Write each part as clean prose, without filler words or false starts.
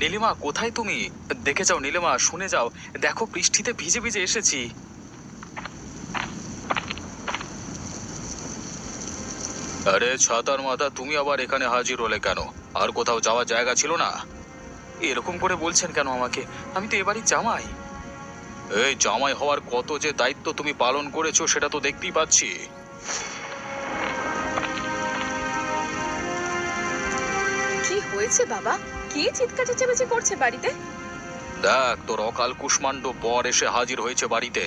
নীলিমা, কোথায় তুমি? দেখে যাও নীলিমা, শুনে যাও, দেখো বৃষ্টিতে ভিজে ভিজে এসেছি। আরে ছাতার মাথা, তুমি আবার এখানে হাজির হলে কেন? আর কোথাও যাওয়ার জায়গা ছিল না? এরকম করে বলছেন কেন আমাকে? আমি তো এবারই জামাই। এই জামাই হওয়ার কত যে দায়িত্ব তুমি পালন করেছো সেটা তো দেখতেই পাচ্ছি। কি হয়েছে বাবা? কে চিৎকার চেঁচামেচি করছে বাড়িতে? দেখ, তোর অকাল কুষ্মাণ্ড বর এসে হাজির হয়েছে বাড়িতে।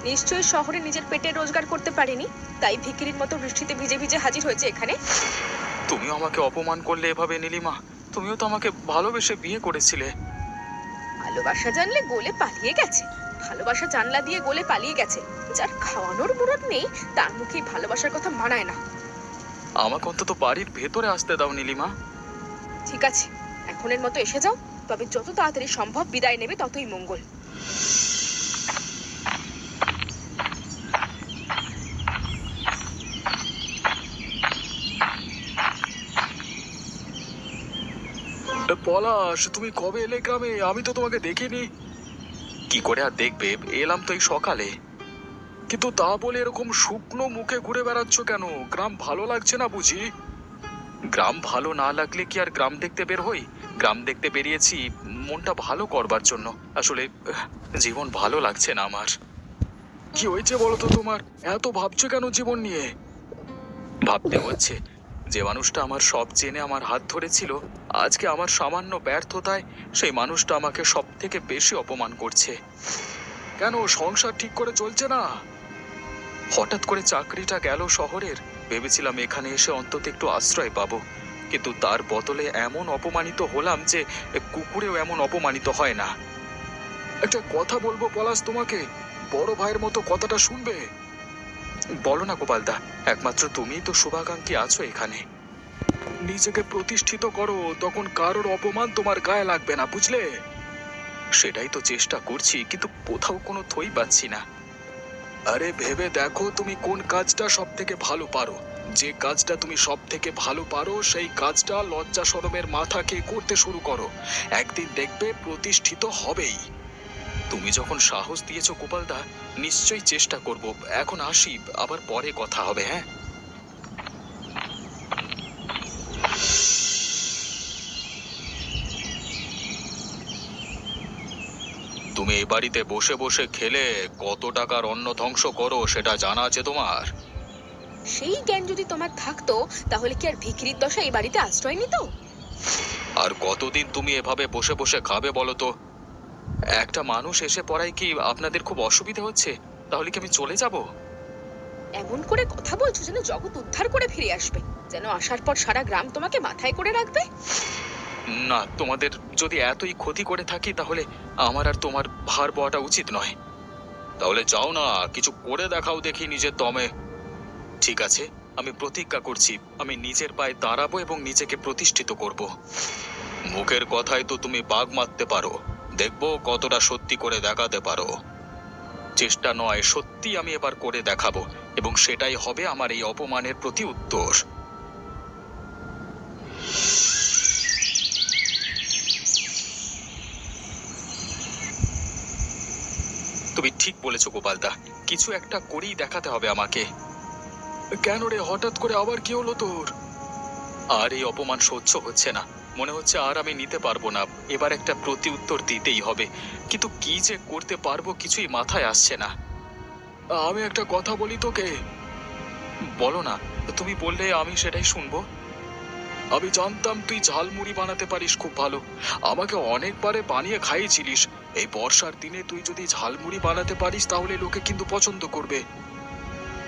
নিশ্চয়ই শহরে নিজের পেটে রোজগার করতে পারেনি, তাই ভিখিরির মতো বৃষ্টিতে ভিজে ভিজে হাজির হয়েছে এখানে। তুমিও আমাকে অপমান করলে এভাবে নীলিমা। তুমিও তো আমাকে ভালোবেসে বিয়ে করেছিলে। ভালোবাসা জানলে গোলে পালিয়ে গেছে। ভালোবাসা জানলা দিয়ে গোলে পালিয়ে গেছে। যার খাওয়ানোর মুরত নেই তার মুখে ভালোবাসার কথা মানায় না। আমাকে অন্তত বাড়ির ভেতরে আসতে দাও নীলিমা। ঠিক আছে, এখনের মতো এসে যাও, তবে যত তাড়াতাড়ি সম্ভব বিদায় নেবে ততই মঙ্গল। পলাশ, তুমি কবে এলে গ্রামে? আমি তো তোমাকে দেখিনি। কি করে আর দেখবে, এলাম তো এই সকালে। কিন্তু তা বলে এরকম শুকনো মুখে ঘুরে বেড়াচ্ছ কেন? গ্রাম ভালো লাগছে না বুঝি? গ্রাম ভালো না লাগলে কি আর গ্রাম দেখতে বের হই? গ্রাম দেখতে বেরিয়েছি মনটা ভালো করবার জন্য। আসলে জীবন ভালো লাগছে না আমার। কি হয়েছে বলো তো তোমার? এত ভাবছো কেন জীবন নিয়ে? ভাবতে হচ্ছে, যে মানুষটা আমার সব জেনে আমার হাত ধরেছিল, আজকে আমার সামান্য ব্যর্থতায় সেই মানুষটা আমাকে সব থেকে বেশি অপমান করছে। কেন, সংসার ঠিক করে চলছে না? হঠাৎ করে চাকরিটা গেল শহরের, ভেবেছিলাম এখানে এসে অন্তত একটু আশ্রয় পাবো, কিন্তু তার বদলে এমন অপমানিত হলাম যে কুকুরেও এমন অপমানিত হয় না। একটা কথা বলবো পলাশ তোমাকে, বড় ভাইয়ের মতো কথাটা শুনবে? বলো না গোপালদা, একমাত্র তুমিই তো শুভাকাঙ্ক্ষী আছো এখানে। নিজেকে প্রতিষ্ঠিত করো, তখন কারোর অপমান তোমার গায়ে লাগবে না, বুঝলে? সেটাই তো চেষ্টা করছি, কিন্তু কোথাও কোনো থই পাচ্ছি না। আরে ভেবে দেখো তুমি কোন কাজটা সব থেকে ভালো পারো। যে কাজটা তুমি সব থেকে ভালো পারো সেই কাজটা লজ্জা শরমের মাথা খেয়ে করতে শুরু করো। একদিন দেখবে প্রতিষ্ঠিত হবেই। তুমি যখন সাহস দিয়েছো গোপালদা, নিশ্চয়ই চেষ্টা করব। এখন আসি, আবার পরে কথা হবে, হ্যাঁ? তুমি এই বাড়িতে বসে বসে খেলে কত টাকার অন্ন ধ্বংস করো সেটা জানা আছে তোমার? সেই জ্ঞান যদি তোমার থাকতো তাহলে কি আর ভিখিরির দশা এই বাড়িতে আশ্রয় নিত? আর কতদিন তুমি এভাবে বসে বসে খাবে বলো তো? একটা মানুষ এসে পড়ায় কি আপনাদের খুব অসুবিধা হচ্ছে? তাহলে কি আমি চলে যাব? এমন করে কথা বলছো যেন জগৎ উদ্ধার করে ফিরে আসবে, যেন আসার পর সারা গ্রাম তোমাকে মাথায় করে রাখবে। না, তোমাদের যদি এতই ক্ষতি করে থাকি তাহলে আমার আর তোমার ভার বওয়াটা উচিত নয়। তাহলে যাও না, কিছু করে দেখাও দেখি নিজের দমে। ঠিক আছে, আমি প্রতিজ্ঞা করছি, আমি নিজের পায়ে দাঁড়াবো এবং নিজেকে প্রতিষ্ঠিত করব। মুখের কথায় তো তুমি বাগ মারতে পারো, দেখবো কতটা সত্যি করে দেখাতে পারো। চেষ্টা নয়, সত্যি আমি এবার করে দেখাবো, এবং সেটাই হবে আমার এই অপমানের প্রতি উত্তর। তুমি ঠিক বলেছো গোপালদা, কিছু একটা করেই দেখাতে হবে আমাকে। কেন রে, হঠাৎ করে আবার কি হলো তোর? আর এই অপমান সহ্য হচ্ছে না, মনে হচ্ছে আর আমি নিতে পারবো না। এবার একটা প্রতি উত্তর দিতেই হবে, কিন্তু কি যে করতে পারবো কিছুই মাথায় আসছে না। আমি একটা কথা বলি তোকে। বলো না, তুমি বললে আমি সেটাই শুনবো। আমি জানতাম তুই ঝালমুড়ি বানাতে পারিস খুব ভালো, আমাকে অনেকবারে বানিয়ে খাইয়েছিলিস। এই বর্ষার দিনে তুই যদি ঝালমুড়ি বানাতে পারিস তাহলে লোকে কিন্তু পছন্দ করবে।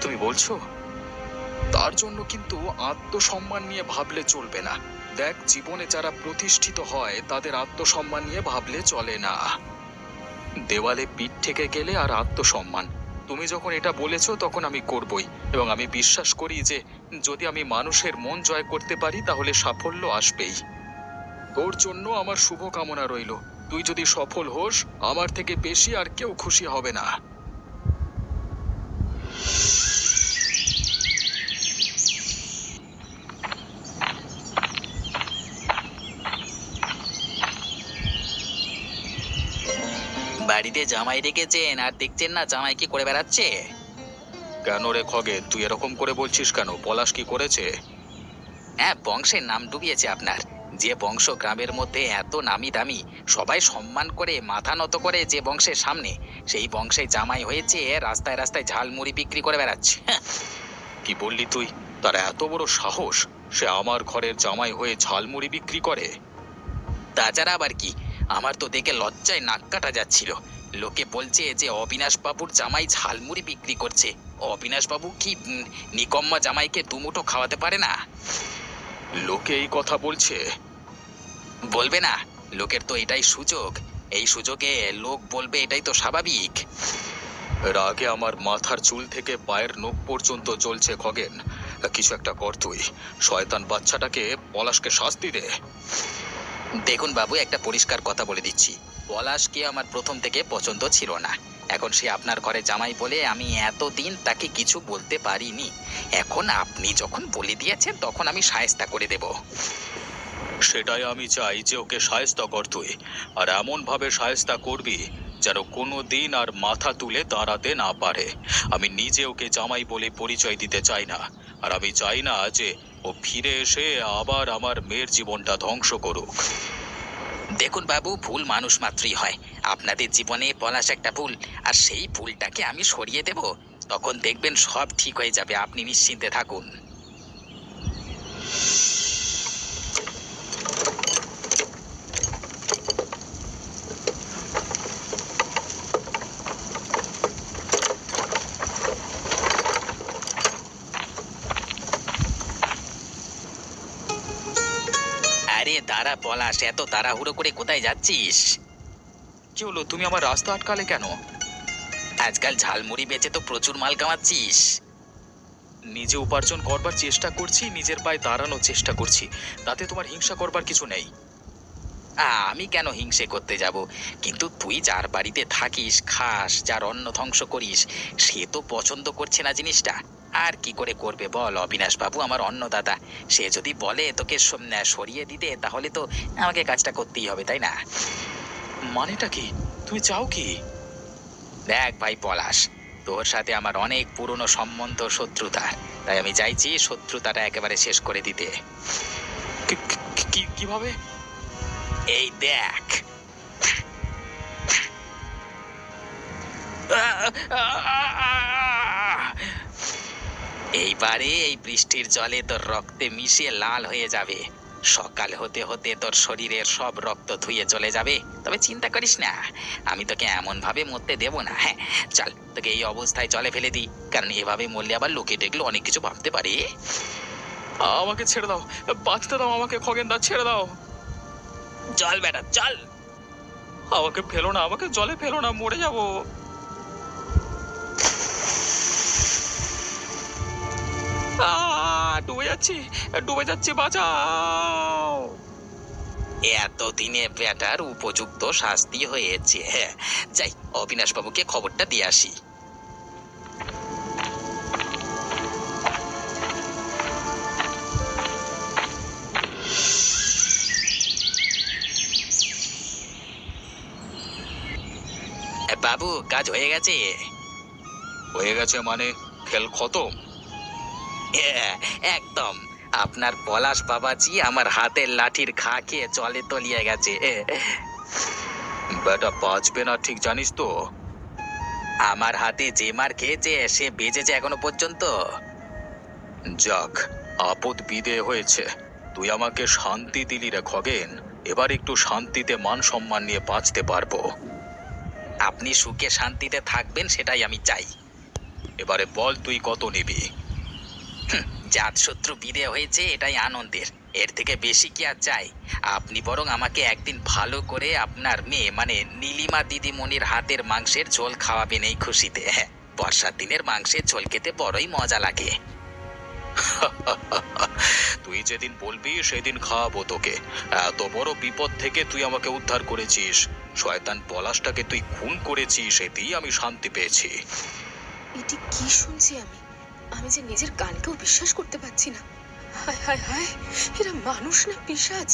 তুমি বলছো? তার জন্য কিন্তু আত্মসম্মান নিয়ে ভাবলে চলবে না। দেখ, জীবনে যারা প্রতিষ্ঠিত হয় তাদের আত্মসম্মান নিয়ে ভাবলে চলে না। দেওয়ালে পিঠ থেকে গেলে আর আত্মসম্মান। তুমি যখন এটা বলেছো তখন আমি করবই, এবং আমি বিশ্বাস করি যে যদি আমি মানুষের মন জয় করতে পারি তাহলে সাফল্য আসবেই। তোর জন্য আমার শুভ কামনা রইল। তুই যদি সফল হোস, আমার থেকে বেশি আর কেউ খুশি হবে না। বাড়িতে জামাই রেখেছেন আর দেখছেন না জামাই কি করে বেড়াচ্ছে? কেন রে খগেন, তুই এরকম করে বলছিস কেন? পলাশ কি করেছে? হ্যাঁ, বংশের নাম ডুবিয়েছে আপনার। যে বংশ গ্রামের মধ্যে এত নামি দামি, সবাই সম্মান করে মাথা নত করে যে বংশের সামনে, সেই বংশে জামাই হয়েছে রাস্তায় রাস্তায় ঝালমুড়ি বিক্রি করে বেড়াচ্ছে। হ্যাঁ, কি বললি তুই? তার এত বড় সাহস, সে আমার ঘরের জামাই হয়ে ঝালমুড়ি বিক্রি করে? তাছাড়া আবার কি, আমার তো দেখে লজ্জায় নাক কাটা যাচ্ছিল। লোকে বলছে যে অবিনাশ বাবুর জামাই ঝালমুড়ি বিক্রি করছে। অবিনাশ বাবু কি নিকম্মা জামাইকে দুমুঠো খাওয়াতে পারে না? লোকে এই কথা বলছে? বলবে না? লোকের তো এটাই সুযোগ। এই সুযোগে লোক বলবে, এটাই তো স্বাভাবিক। রাগে আমার মাথার চুল থেকে পায়ের নখ পর্যন্ত জ্বলছে খগেন। কিছু একটা কর তুই। শয়তান বাচ্চাটাকে, পলাশকে শাস্তি দে। দেখুন বাবু, একটা পরিষ্কার কথা বলে দিচ্ছি, পলাশকে আমার প্রথম থেকে পছন্দ ছিল না। এখন সে আপনার ঘরে জামাই বলে আমি এতদিন তাকে কিছু বলতে পারিনি। এখন আপনি যখন বলে দিয়েছেন তখন আমি শায়েস্তা করে দেব। সেটাই আমি চাই, যে ওকে শায়েস্তা কর তুই। আর এমন ভাবে শায়েস্তা করবি যেন কোনো দিন আর মাথা তুলে দাঁড়াতে না পারে। আমি নিজে ওকে জামাই বলে পরিচয় দিতে চাই না। আর আমি চাই না যে ও ফিরে এসে আবার আমার মেয়ের জীবনটা ধ্বংস করুক। দেখুন বাবু, ভুল মানুষ মাত্রই হয়। আপনাদের জীবনে পলাশ একটা ভুল, আর সেই ভুলটাকে আমি সরিয়ে দেব। তখন দেখবেন সব ঠিক হয়ে যাবে, আপনি নিশ্চিন্তে থাকুন। আরে দাঁড়া পলাশ, এত তাড়াহুড়ো করে কোথায় যাচ্ছিস? কি হলো, তুমি আমার রাস্তা আটকালে কেন? আজকাল ঝালমুড়ি বেচে তো প্রচুর মাল কামাচ্ছিস। নিজে উপার্জন করবার চেষ্টা করছি, নিজের পায়ে দাঁড়ানোর চেষ্টা করছি। তাতে তোমার হিংসা করবার কিছু নেই। আমি কেন হিংসে করতে যাব? কিন্তু তুই যার বাড়িতে থাকিস, খাস, যার অন্ন ধ্বংস করিস, সে তো পছন্দ করছে না জিনিসটা। আর কি করে করবে বল? অবিনাশ বাবু আমার অন্নদাতা, সে যদি বলে তোকে সরিয়ে দিতে, তাহলে তো আমাকে কাজটা করতেই হবে, তাই না? মানেটা কি? তুমি চাও কি? দেখ ভাই পলাশ, তোর সাথে আমার অনেক পুরনো সম্বন্ধ, শত্রুতা। তাই আমি চাইছি শত্রুতাটা একেবারে শেষ করে দিতে। কিভাবে? এই দেখ। এইবারে এই বৃষ্টির জলে তোর রক্তে মিশিয়ে লাল হয়ে যাবে। সকাল হতে হতে তোর শরীরের সব রক্ত ধুয়ে চলে যাবে। তবে চিন্তা করিস না, আমি তোকে এমন ভাবে মরতে দেব না। হ্যাঁ, চল তোকে এই অবস্থায় জলে ফেলে দিই, কারণ এভাবে মরলে আবার লোকে দেখলে অনেক কিছু ভাবতে পারে। আমাকে ছেড়ে দাও, বাঁচতে দাও আমাকে খগেন দা, ছেড়ে দাও। চল বেটা চল। আমাকে ফেলো না, আমাকে জলে ফেলো না, মরে যাবো। ডুবে যাচ্ছি, ডুবে যাচ্ছি, বাঁচাও। এতদিনে বেটার উপযুক্ত শাস্তি হয়েছে। হ্যাঁ, যাই অবিনাশ বাবুকে খবরটা দিয়ে আসি। বাবু, কাজ হয়ে গেছে? হয়ে গেছে মানে? খেল খতম? হ্যাঁ, একদম। আপনার পলাশ বাবাজি আমার হাতের লাঠির ঘা খেয়ে জলে তলিয়ে গেছে। বেটা বাঁচবে না, ঠিক জানিস তো। আমার হাতে যে মার খেয়েছে সে বেঁচেছে এখনো পর্যন্ত। যাক, আপদ বিদে হয়েছে। তুই আমাকে শান্তি দিলি রে খগেন। এবার একটু শান্তিতে মান সম্মান নিয়ে বাঁচতে পারবো। আপনি সুখে শান্তিতে থাকবেন, সেটাই আমি চাই। এবারে বল, তুই কত নিবি? জাত শত্রু বিদে হয়েছে, এটাই আনন্দের। এর থেকে বেশি কি আর চাই? আপনি বরং আমাকে একদিন ভালো করে আপনার মেয়ে মানে নীলিমা দিদিমণির হাতের মাংসের ঝোল খাওয়াবেন এই খুশিতে। হ্যাঁ, বর্ষার দিনের মাংসের ঝোল খেতে বড়ই মজা লাগে। তুই যেদিন বলবি সেদিন খাওয়াবো তোকে। এত বড় বিপদ থেকে তুই আমাকে উদ্ধার করেছিস। শয়তান পলাশটাকে তুই খুন করেছিস, এতেই আমি শান্তি পেয়েছি। এটি কি শুনছি আমি? আমি যে নিজের কানকেও বিশ্বাস করতে পারছি না। হায় হায় হায়, এরা মানুষ না পিশাচ?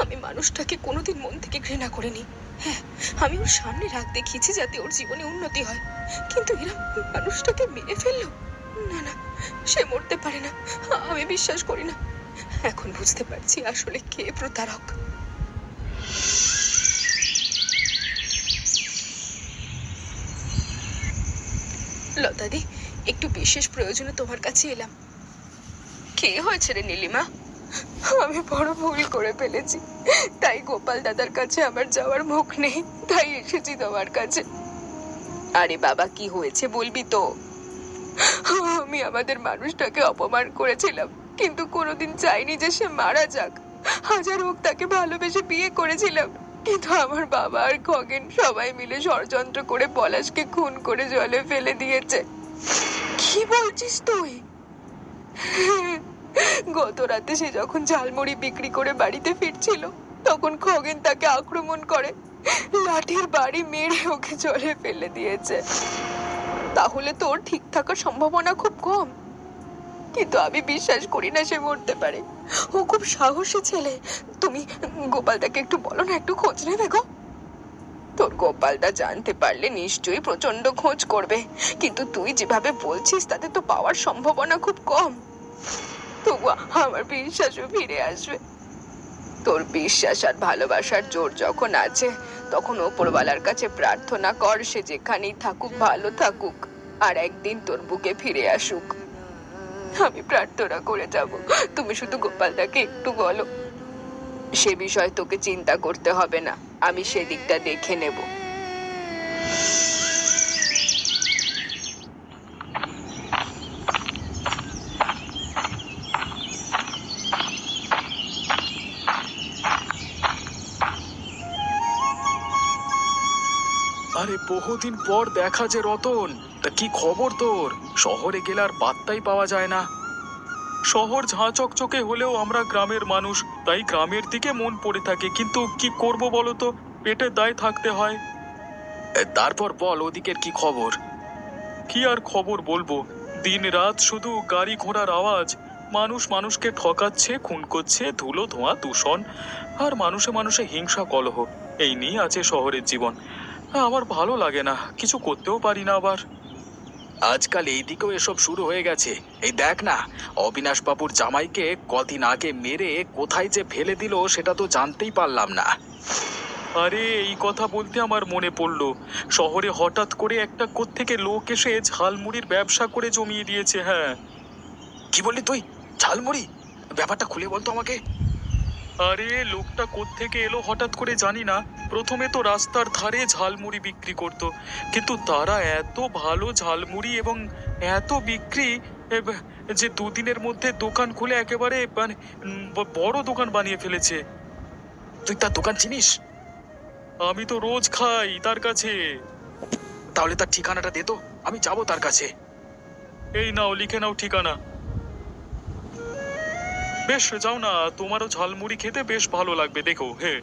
আমি মানুষটাকে কোনোদিন মন থেকে ঘৃণা করিনি। হ্যাঁ, আমি ওর সামনে রাগ দেখিয়েছি যাতে ওর জীবনে উন্নতি হয়, কিন্তু এরা মানুষটাকে মেরে ফেললো। না না, সে মরতে পারে না, আমি বিশ্বাস করি না। এখন বুঝতে পারছি আসলে কে প্রতারক। লতাদি, একটু বিশেষ প্রয়োজনে তোমার কাছে এলাম। কে হয়েছে রে নীলিমা? আমি বড় ভুল করে ফেলেছি, তাই গোপাল দাদার কাছে আমার যাওয়ার মুখ নেই, তাই এসেছি তোমার কাছে। আরে বাবা, কি হয়েছে বলবি তো? আমি আমাদের মানুষটাকে অপমান করেছিলাম, কিন্তু কোনোদিন চাইনি যে সে মারা যাক। হাজার হোক তাকে ভালোবেসে বিয়ে করেছিলাম, কিন্তু আমার বাবা আর খগেন সবাই মিলে ষড়যন্ত্র করে পলাশকে খুন করে জলে ফেলে দিয়েছে। কি বলছিস তুই? গত রাতে সে যখন ঝালমুড়ি বিক্রি করে বাড়িতে ফিরছিল, তখন খগেন তাকে আক্রমণ করে লাঠির বাড়ি মেরে ওকে জলে ফেলে দিয়েছে। তাহলে তো ওর ঠিক থাকার সম্ভাবনা খুব কম, কিন্তু আমি বিশ্বাস করি না সে মরতে পারে। ও খুব সাহসী ছেলে। তুমি গোপালদাকে একটু বলো না, একটু খোঁজ নেবে গো। তোর গোপালদা জানতে পারলে নিশ্চয়ই প্রচন্ড খোঁজ করবে, কিন্তু তুই যেভাবে বলছিস তাতে তো পাওয়ার সম্ভাবনা খুব কম। তবু আমার বিশ্বাসও ফিরে আসবে। তোর বিশ্বাস আর ভালোবাসার জোর যখন আছে, তখন ওপরওয়ালার কাছে প্রার্থনা কর সে যেখানেই থাকুক ভালো থাকুক, আর একদিন তোর বুকে ফিরে আসুক। আমি প্রার্থনা করে যাব, তুমি শুধু গোপালদাকে একটু বলো। সে বিষয়ে তোকে চিন্তা করতে হবে না, আমি সেদিকটা দেখে নেব। আরে বহুদিন পর দেখা যে রতন, তা কি খবর তোর? শহরে গেলে আর পাত্তাই পাওয়া যায় না। শহর ঝাঁ চকচকে হলেও আমরা গ্রামের মানুষ, তাই গ্রামের দিকে মন পড়ে থাকে, কিন্তু কি করব বলো তো, পেটের দায় থাকতে হয়। তারপর বল, ওদিকের কি খবর? কি আর খবর বলবো, দিন রাত শুধু গাড়ি ঘোড়ার আওয়াজ, মানুষ মানুষকে ঠকাচ্ছে, খুন করছে, ধুলো ধোঁয়া দূষণ, আর মানুষে মানুষে হিংসা কলহ, এই নিয়ে আছে শহরের জীবন। আমার ভালো লাগে না, কিছু করতেও পারি না। আবার আজকাল এই দিকেও এসব শুরু হয়ে গেছে। এই দেখ না, অবিনাশ বাবুর জামাইকে কদিন আগে মেরে কোথায় যে ফেলে দিল সেটা তো জানতেই পারলাম না। আরে এই কথা বলতে আমার মনে পড়লো, শহরে হঠাৎ করে একটা কোত্থেকে লোক এসে ঝালমুড়ির ব্যবসা করে জমিয়ে দিয়েছে। হ্যাঁ। কি বললি তুই? ঝালমুড়ি? ব্যাপারটা খুলে বলতো আমাকে। আরে লোকটা কোত্থেকে এলো হঠাৎ করে জানি না, প্রথমে তো রাস্তার ধারে ঝালমুড়ি বিক্রি করত, কিন্তু তারা এত ভালো ঝালমুড়ি এবং এত বিক্রি যে দুদিনের মধ্যে দোকান খুলে একেবারে মানে বড় দোকান বানিয়ে ফেলেছে। তুই তার দোকান চিনিস? আমি তো রোজ খাই তার কাছে। তাহলে তার ঠিকানাটা দে তো, আমি যাবো তার কাছে। এই নাও, লিখে নাও ঠিকানা। বেশ, যাও না, তোমারও ঝালমুড়ি খেতে বেশ ভালো লাগবে, দেখো। হে,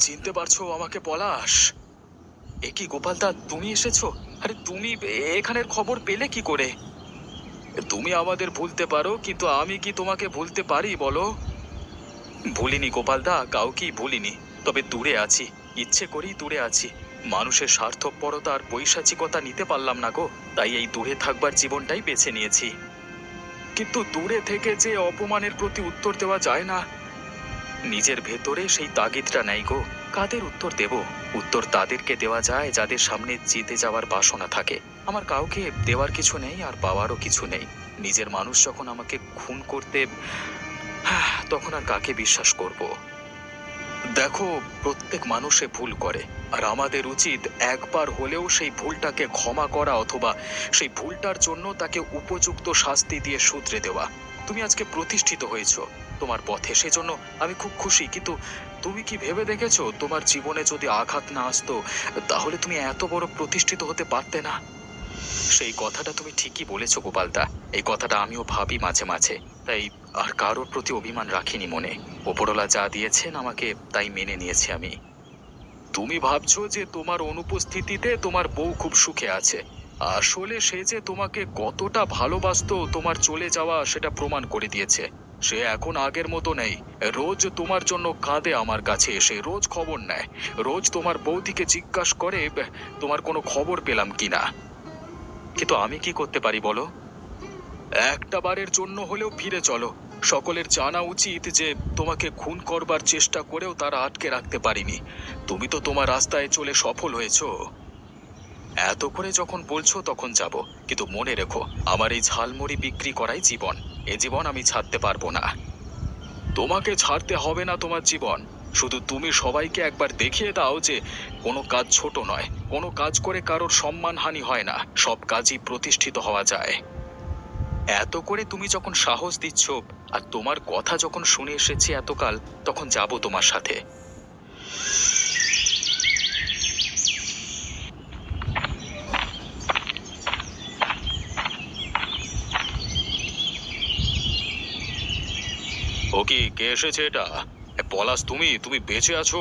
চিনতে পারছো আমাকে পলাশ? এ কি গোপালদা, তুমি এসেছো? আরে তুমি এখানের খবর পেলে কি করে? তুমি আমাদের ভুলতে পারো, কিন্তু আমি কি তোমাকে ভুলতে পারি বলো? ভুলিনি গোপালদা, কাউকেই ভুলিনি, তবে দূরে আছি, ইচ্ছে করেই দূরে আছি। মানুষের স্বার্থপরতা আর পৈশাচিকতা নিতে পারলাম না গো, তাই এই দূরে থাকবার জীবনটাই বেছে নিয়েছি। কিন্তু দূরে থেকে যে অপমানের প্রতি উত্তর দেওয়া যায় না, নিজের ভেতরে সেই তাগিদটা নেই গো। কাদের উত্তর দেব? উত্তর তাদেরকে দেওয়া যায় যাদের সামনে জিতে যাওয়ার বাসনা থাকে। আমার কাউকে দেওয়ার কিছু নেই, আর পাওয়ারও কিছু নেই। নিজের মানুষ যখন আমাকে খুন করতে, তখন আর কাকে বিশ্বাস করব? দেখো, প্রত্যেক মানুষে ভুল করে, আর আমাদের উচিত একবার হলেও সেই ভুলটাকে ক্ষমা করা, অথবা সেই ভুলটার জন্য তাকে উপযুক্ত শাস্তি দিয়ে শুধরে দেওয়া। তুমি আজকে প্রতিষ্ঠিত হয়েছো তোমার পথে, সেজন্য আমি খুব খুশি, কিন্তু তুমি কি ভেবে দেখেছো তোমার জীবনে যদি আঘাত না আসতো তাহলে তুমি এত বড় প্রতিষ্ঠিত হতে পারতে না? সেই কথাটা তুমি ঠিকই বলেছো গোপালদা, এই কথাটা আমিও ভাবি মাঝে মাঝে, তাই আর কারোর প্রতি অভিমান রাখিনি মনে। ওপরওয়ালা যা দিয়েছেন আমাকে তাই মেনে নিয়েছি আমি। তুমি ভাবছো যে তোমার অনুপস্থিতিতে তোমার বউ খুব সুখে আছে, আসলে সে যে তোমাকে কতটা ভালোবাসতো তোমার চলে যাওয়া সেটা প্রমাণ করে দিয়েছে। সে এখন আগের মতো নেই। রোজ তোমার জন্য কাঁদে আমার কাছে এসে, রোজ খবর নেয়। রোজ তোমার বৌদিকে জিজ্ঞাসা করে তোমার কোনো খবর পেলাম কিনা। কিন্তু আমি কি করতে পারি বলো? একটা বারের জন্য হলেও ফিরে চলো। সকলের জানা উচিত যে তোমাকে খুন করবার চেষ্টা করেও তারা আটকে রাখতে পারিনি। তুমি তো তোমার রাস্তায় চলে সফল হয়েছো। এত করে যখন বলছো তখন যাব, কিন্তু মনে রেখো আমার এই ঝালমুড়ি বিক্রি করাই জীবন। এ জীবন আমি ছাড়তে পারবো না। তোমাকে ছাড়তে হবে না তোমার জীবন। শুধু তুমি সবাইকে একবার দেখিয়ে দাও যে কোনো কাজ ছোট নয়, কোনো কাজ করে কারোর সম্মানহানি হয় না, সব কাজই প্রতিষ্ঠিত হওয়া যায়। এত করে তুমি যখন সাহস দিচ্ছ আর তোমার কথা যখন শুনে এসেছি এতকাল, তখন যাব তোমার সাথে। ও কি, কে এসেছে এটা? পলাশ, তুমি তুমি বেঁচে আছো?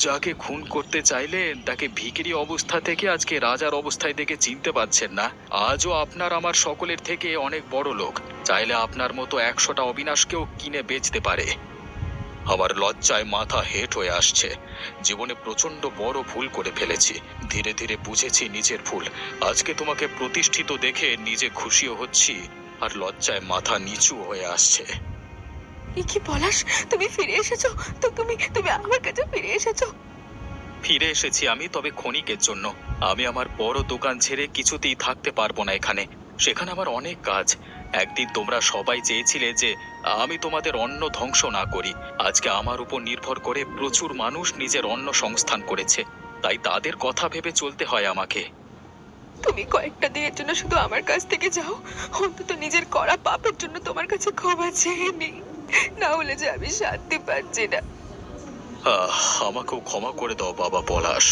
যাকে খুন করতে চাইলেন তাকে ভিখিরি অবস্থা থেকে আজকে রাজার অবস্থায় দেখে চিনতে পারছেন না? আজও আপনার আমার সকলের থেকে অনেক বড় লোক। চাইলে আপনার মতো 100টা অবিনাশকেও কিনে বেচতে পারে। আমার লজ্জায় মাথা হেঁট হয়ে আসছে। জীবনে প্রচন্ড বড় ভুল করে ফেলেছি। ধীরে ধীরে বুঝেছি নিজের ভুল। আজকে তোমাকে প্রতিষ্ঠিত দেখে নিজে খুশিও হচ্ছি, আর লজ্জায় মাথা নিচু হয়ে আসছে। এ কি পলাশ, তুমি ফিরে এসেছো? তো তুমি তুমি আমার কাছে ফিরে এসেছো? ফিরে এসেছি আমি, তবে ক্ষণিকের জন্য। আমি আমার বড় দোকান ছেড়ে কিছুতেই থাকতে পারবো না এখানে। সেখানে আমার অনেক কাজ। একদিন তোমরা সবাই চেয়েছিলে যে আমি তোমাদের অন্ন ধ্বংস না করি। আজকে আমার উপর নির্ভর করে প্রচুর মানুষ নিজের অন্ন সংস্থান করেছে, তাই তাদের কথা ভেবে চলতে হয় আমাকে। তুমি কয়েকটা দিনের জন্য শুধু আমার কাছ থেকে যাও। অন্তত নিজের করা পাপের জন্য তোমার কাছে ক্ষমা চেয়ে নিই, না হলে যে আমি শান্তি পাচ্ছি না। আমাকেও ক্ষমা করে দাও বাবা পলাশ।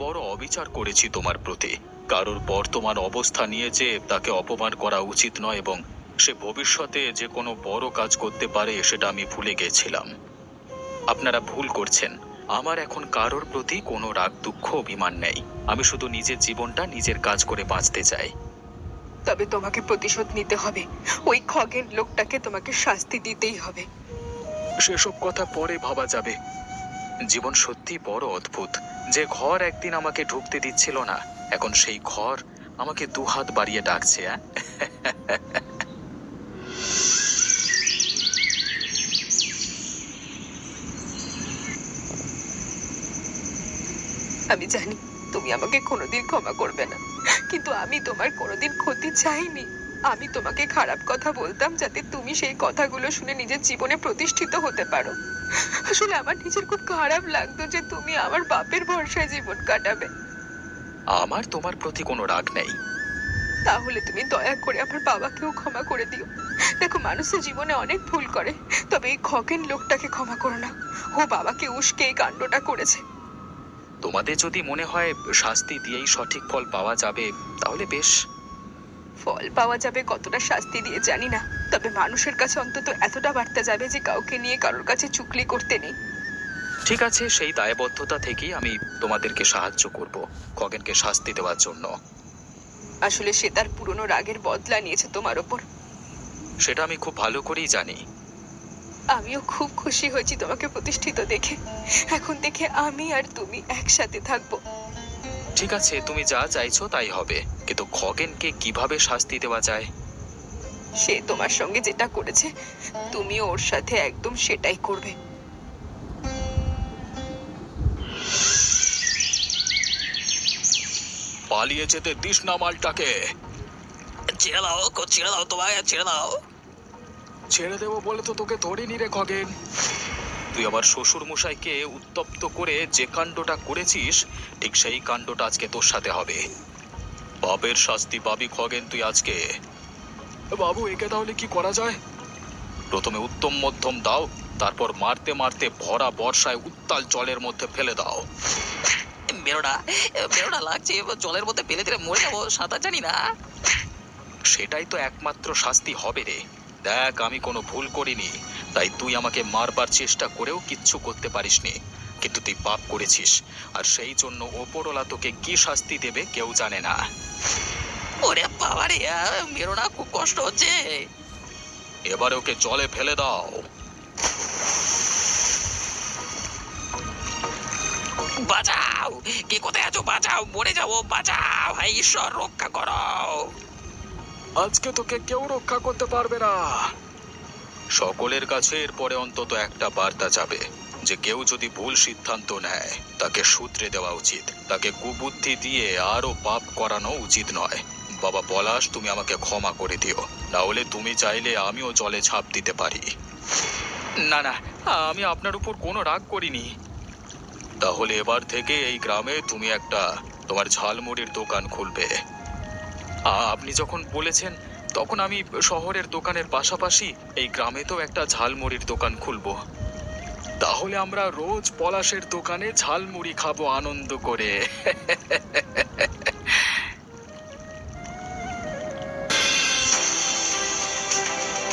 বড় অবিচার করেছি তোমার প্রতি। কারোর বর্তমান অবস্থা নিয়ে যে তাকে অপমান করা উচিত নয়, এবং সে ভবিষ্যতে যে কোনো বড় কাজ করতে পারে সেটা আমি ভুলে গেছিলাম। আপনারা ভুল করছেন। আমার এখন কারোর প্রতি কোনো রাগ দুঃখ অভিমান নেই। আমি শুধু নিজের জীবনটা নিজের কাজ করে বাঁচতে চাই। তবে তোমাকে প্রতিশোধ নিতে হবে। ওই খগেন লোকটাকে তোমাকে শাস্তি দিতেই হবে। সেসব কথা পরে ভাবা যাবে। জীবন সত্যি বড় অদ্ভুত। যে ঘর একদিন আমাকে ঢুকতে দিচ্ছিল না, এখন সেই ঘর আমাকে দুহাত বাড়িয়ে ডাকছে। আমি জানি তুমি আমাকে কোনোদিন ক্ষমা করবে না, কিন্তু আমি তোমার কোনোদিন ক্ষতি চাইনি। আমি তোমাকে খারাপ কথা বলতাম যাতে তুমি সেই কথাগুলো শুনে নিজের জীবনে প্রতিষ্ঠিত হতে পারো। আসলে আমার নিজের খুব খারাপ লাগতো যে তুমি আমার বাপের ভরসায় জীবন কাটাবে। আমার তোমার প্রতি কোনো রাগ নেই। তাহলে তুমি দয়া করে আমার বাবাকেও ক্ষমা করে দিও। দেখো, মানুষের জীবনে অনেক ভুল করে, তবে এই খগেন লোকটাকে ক্ষমা করো না। ও বাবাকে উস্কে এই কাণ্ডটা করেছে। তোমাদের যদি মনে হয় শাস্তি দিয়েই সঠিক ফল পাওয়া যাবে, তাহলে বেশ। ফল পাওয়া যাবে কতটা শাস্তি দিয়ে জানি না, তবে মানুষের কাছে অন্তত এতটা বার্তা যাবে যে কাউকে নিয়ে কারোর কাছে চুগলি করতে নেই। ঠিক আছে, সেই দায়বদ্ধতা থেকেই আমি তোমাদেরকে সাহায্য করব খগেনকে শাস্তি দেওয়ার জন্য। আসলে সে তার পুরনো রাগের বদলা নিয়েছে তোমার ওপর। সেটা আমি খুব ভালো করেই জানি। আমিও খুব খুশি হয়েছি তোমাকে প্রতিষ্ঠিত দেখে। এখন থেকে আমি আর তুমি একসাথে থাকবো। ঠিক আছে, তুমি যা চাইছো তাই হবে, কিন্তু খগেনকে কিভাবে শাস্তি দেওয়া যায়? সে তোমার সঙ্গে যেটা করেছে তুমিও ওর সাথে একদম সেটাই করবে। পালিয়ে যেতে দিস না মালটাকে। ছেড়ে দাও, ছেড়ে দাও, তোমায় ছেড়ে দাও। ছেড়ে দেবো বলে তো তোকে ধরিনি রে খগেন। তুই আমার শ্বশুর মশাইকে উত্তপ্ত করে যে কাণ্ডটা করেছিস, ঠিক সেই কাণ্ডটা আজকে তোর সাথে হবে। পাপের শাস্তি পাবি খগেন তুই আজকে। বাবু, একে তাহলে কি করা যায়? প্রথমে উত্তম মধ্যম দাও, তারপর মারতে মারতে ভরা বর্ষায় উত্তাল জলের মধ্যে ফেলে দাও। বেরোনা, বেরোনা লাগছে। জলের মধ্যে ফেলে দিলে মরে যাবো, সাঁতার জানি না। সেটাই তো একমাত্র শাস্তি হবে রে। দেখ, আমি কোনো ভুল করিনি, তাই তুই আমাকে মারবার চেষ্টা করেও কিচ্ছু করতে পারিসনি। কিন্তু তুই পাপ করেছিস, আর সেই জন্য ওপরওয়ালা তোকে কি শাস্তি দেবে কেউ জানে না। ওরে বাবা রে, মেরো না, খুব কষ্ট হচ্ছে। এবারে ওকে জলে ফেলে দাও। বাঁচাও, কে কোথায় আছো? বাঁচাও, মরে যাবো, বাঁচাও, হাই ঈশ্বর রক্ষা করো। আজকে তোকে কেউ রক্ষা করতে পারবে না। সকলের কাছে এরপরে অন্তত একটা বার্তা যাবে যে কেউ যদি ভুল সিদ্ধান্ত নেয় তাকে শুধরে দেওয়া উচিত, তাকে কুবুদ্ধি দিয়ে আরো পাপ করানো উচিত নয়। বাবা পলাশ, তুমি আমাকে ক্ষমা করে দিও, না হলে তুমি চাইলে আমিও জলে ঝাঁপ দিতে পারি। না না, আমি আপনার উপর কোনো রাগ করিনি। তাহলে এবার থেকে এই গ্রামে তুমি একটা তোমার ঝালমুড়ির দোকান খুলবে। আপনি যখন বলেছেন তখন আমি শহরের দোকানের পাশাপাশি এই গ্রামেতেও একটা ঝালমুড়ির দোকান খুলবো। তাহলে আমরা রোজ পলাশের দোকানে ঝালমুড়ি খাবো আনন্দ করে।